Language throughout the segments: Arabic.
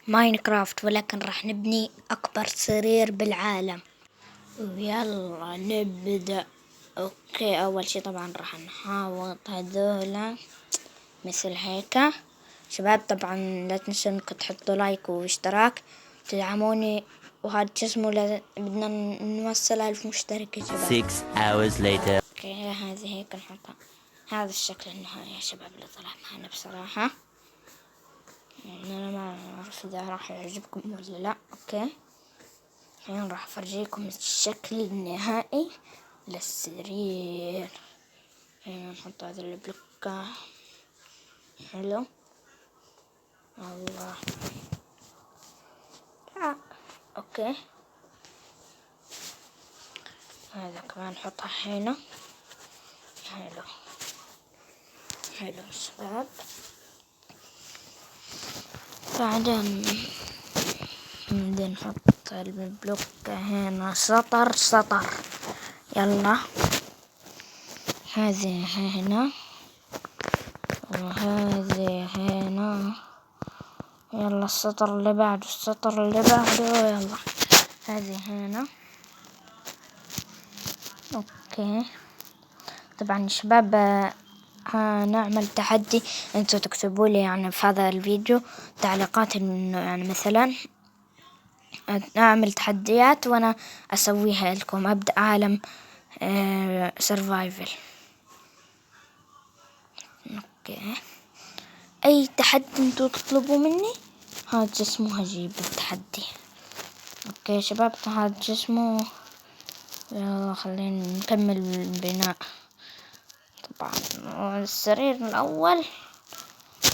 ماينكرافت، ولكن راح نبني أكبر سرير بالعالم. ويلا نبدأ. أوكي، أول شي طبعا راح نحاوط هذولا مثل هيك. شباب طبعا لا تنسوا انكم تحطوا لايك واشتراك تدعموني، وهذا جسمه بدنا نوصل 1000 مشترك يا شباب. 6 hours later. اوكي، هذه هيك نحطها. هذا الشكل النهائي يا شباب اللي طلع معنا بصراحة. يعني أنا ما أعرف إذا راح يعجبكم ولا لا. أوكي، الحين راح أفرجيكم الشكل النهائي للسرير. هنا نحط هذا البلوكة. حلو. الله. أوكي، هذا كمان نحطها هنا. حلو حلو شباب. بعدين نحط البلوكة هنا سطر سطر. يلا هذه هنا وهذه هنا. يلا السطر اللي بعده، السطر اللي بعده. يلا هذه هنا. اوكي طبعا شباب، نعمل تحدي. انتوا تكتبوا لي يعني في هذا الفيديو تعليقات انه يعني مثلا اعمل تحديات وانا اسويها لكم. ابدأ عالم سرفايفل. اوكي، اي تحدي انتوا تطلبوا مني هذا اسمه هجيب التحدي. اوكي شباب، هذا اسمه. يلا خلينا نكمل البناء. طبعا السرير الاول،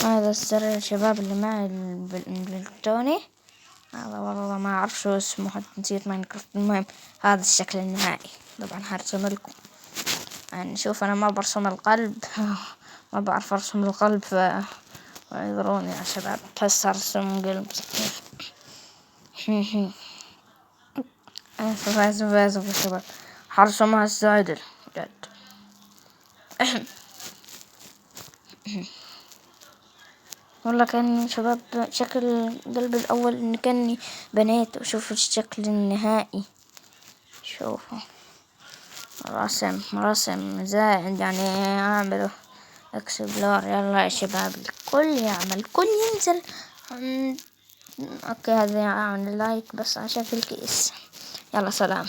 هذا السرير شباب اللي معي البلتوني هذا، والله ما اعرف شو اسمه، حتى نسيت ماينكرافت. المهم هذا الشكل النهائي. طبعا هرسم لكم يعني. شوف انا ما برسم القلب ما بعرف ارسم القلب، اعذروني يا شباب. بس ارسم قلب صحيح. اسف يا شباب، هرسمها السعدل جد. والله كان شباب شكل القلب الأول إن كأني بنيت. وشوفوا الشكل النهائي، شوفوا رسم زائد يعني أعمله اكسبلور. يلا يا شباب الكل يعمل، الكل ينزل. اوكي هذا اعمل لايك بس عشان في الكيس. يلا سلام.